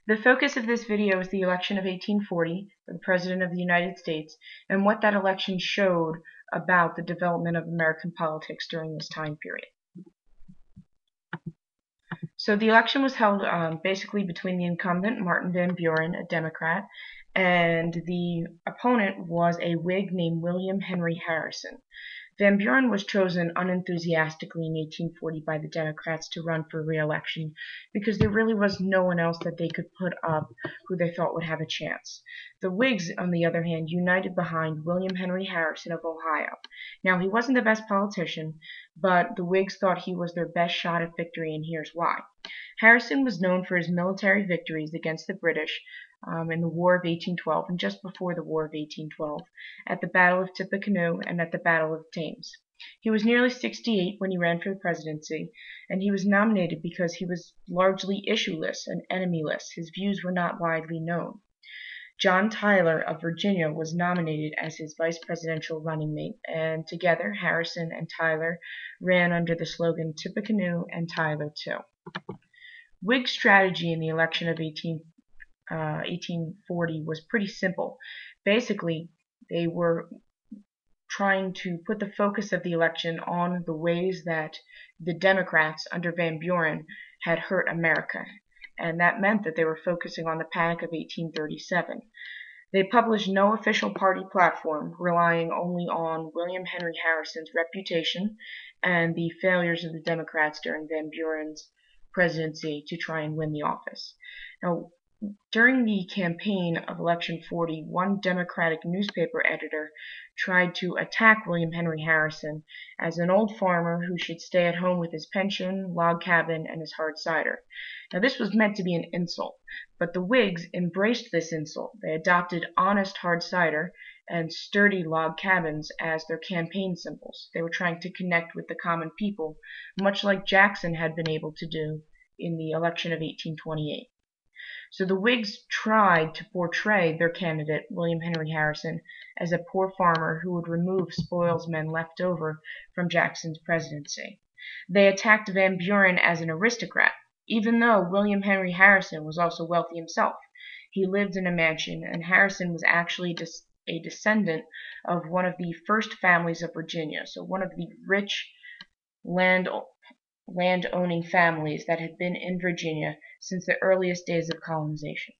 The focus of this video is the election of 1840 for the President of the United States and what that election showed about the development of American politics during this time period. So the election was held basically between the incumbent, Martin Van Buren, a Democrat, and the opponent was a Whig named William Henry Harrison. Van Buren was chosen unenthusiastically in 1840 by the Democrats to run for re-election because there really was no one else that they could put up who they thought would have a chance. The Whigs, on the other hand, united behind William Henry Harrison of Ohio. Now, he wasn't the best politician, but the Whigs thought he was their best shot at victory, and here's why. Harrison was known for his military victories against the British in the War of 1812 and just before the War of 1812, at the Battle of Tippecanoe and at the Battle of Thames. He was nearly 68 when he ran for the presidency, and he was nominated because he was largely issueless and enemyless. His views were not widely known. John Tyler of Virginia was nominated as his vice presidential running mate, and together Harrison and Tyler ran under the slogan Tippecanoe and Tyler too. Whig strategy in the election of 1840 was pretty simple. Basically, they were trying to put the focus of the election on the ways that the Democrats under Van Buren had hurt America, and that meant that they were focusing on the Panic of 1837. They published no official party platform, relying only on William Henry Harrison's reputation and the failures of the Democrats during Van Buren's presidency to try and win the office. Now, during the campaign of Election 40, one Democratic newspaper editor tried to attack William Henry Harrison as an old farmer who should stay at home with his pension, log cabin, and his hard cider. Now, this was meant to be an insult, but the Whigs embraced this insult. They adopted honest hard cider and sturdy log cabins as their campaign symbols. They were trying to connect with the common people, much like Jackson had been able to do in the election of 1828. So the Whigs tried to portray their candidate, William Henry Harrison, as a poor farmer who would remove spoilsmen left over from Jackson's presidency. They attacked Van Buren as an aristocrat, even though William Henry Harrison was also wealthy himself. He lived in a mansion, and Harrison was actually a descendant of one of the first families of Virginia, so one of the rich land-owning families that had been in Virginia since the earliest days of colonization.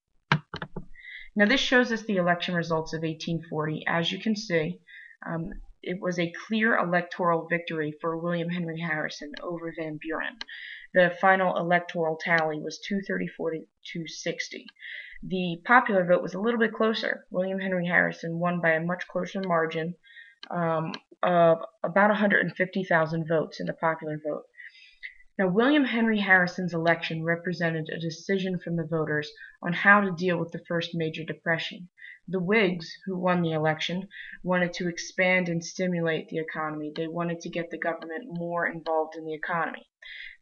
Now this shows us the election results of 1840. As you can see, it was a clear electoral victory for William Henry Harrison over Van Buren. The final electoral tally was 234 to 260. The popular vote was a little bit closer. William Henry Harrison won by a much closer margin of about 150,000 votes in the popular vote. Now, William Henry Harrison's election represented a decision from the voters on how to deal with the first major depression. The Whigs, who won the election, wanted to expand and stimulate the economy. They wanted to get the government more involved in the economy.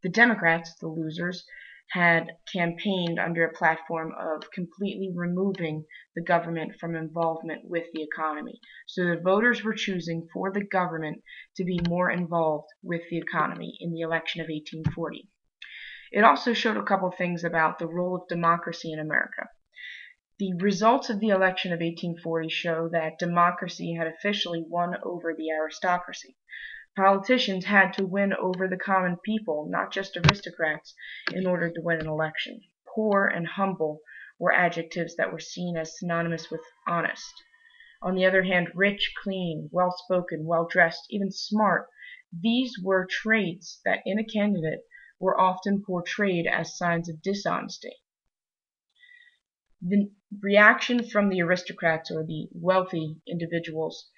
The Democrats, the losers, had campaigned under a platform of completely removing the government from involvement with the economy. So the voters were choosing for the government to be more involved with the economy in the election of 1840. It also showed a couple things about the role of democracy in America. The results of the election of 1840 show that democracy had officially won over the aristocracy. Politicians had to win over the common people, not just aristocrats, in order to win an election. Poor and humble were adjectives that were seen as synonymous with honest. On the other hand, rich, clean, well-spoken, well-dressed, even smart, these were traits that in a candidate were often portrayed as signs of dishonesty. The reaction from the aristocrats or the wealthy individuals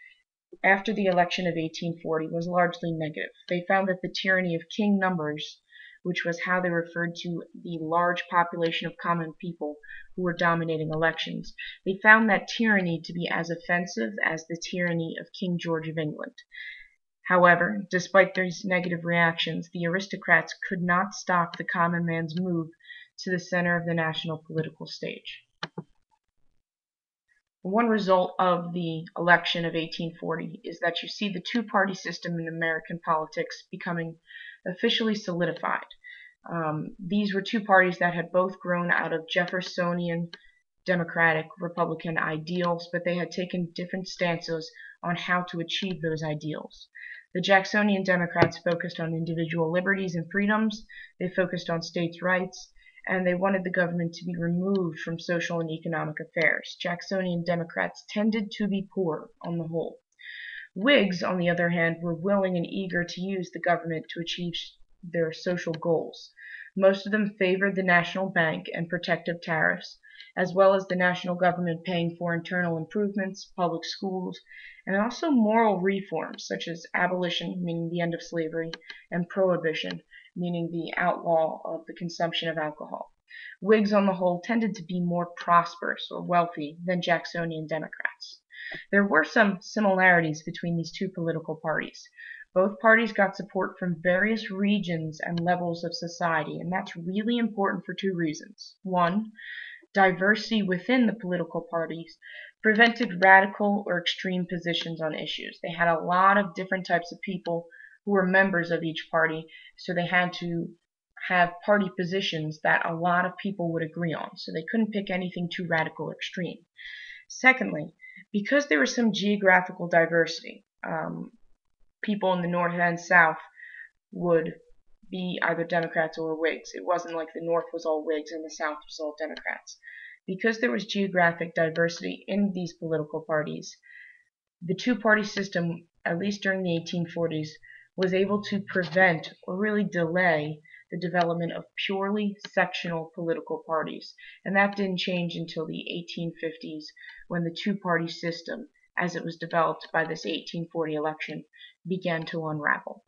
after the election of 1840 was largely negative. They found that the tyranny of king numbers, which was how they referred to the large population of common people who were dominating elections, they found that tyranny to be as offensive as the tyranny of King George of England. However, despite these negative reactions, the aristocrats could not stop the common man's move to the center of the national political stage. One result of the election of 1840 is that you see the two-party system in American politics becoming officially solidified. These were two parties that had both grown out of Jeffersonian Democratic Republican ideals, but they had taken different stances on how to achieve those ideals. The Jacksonian Democrats focused on individual liberties and freedoms, they focused on states' rights, and they wanted the government to be removed from social and economic affairs. Jacksonian Democrats tended to be poor on the whole. Whigs, on the other hand, were willing and eager to use the government to achieve their social goals. Most of them favored the national bank and protective tariffs, as well as the national government paying for internal improvements, public schools, and also moral reforms such as abolition, meaning the end of slavery, and prohibition, meaning the outlaw of the consumption of alcohol. Whigs on the whole tended to be more prosperous or wealthy than Jacksonian Democrats. There were some similarities between these two political parties. Both parties got support from various regions and levels of society, and that's really important for two reasons. One, diversity within the political parties prevented radical or extreme positions on issues. They had a lot of different types of people who were members of each party, so they had to have party positions that a lot of people would agree on, so they couldn't pick anything too radical or extreme. Secondly, because there was some geographical diversity, people in the North and South would be either Democrats or Whigs. It wasn't like the North was all Whigs and the South was all Democrats. Because there was geographic diversity in these political parties, the two-party system, at least during the 1840s, was able to prevent or really delay the development of purely sectional political parties. And that didn't change until the 1850s when the two-party system, as it was developed by this 1840 election, began to unravel.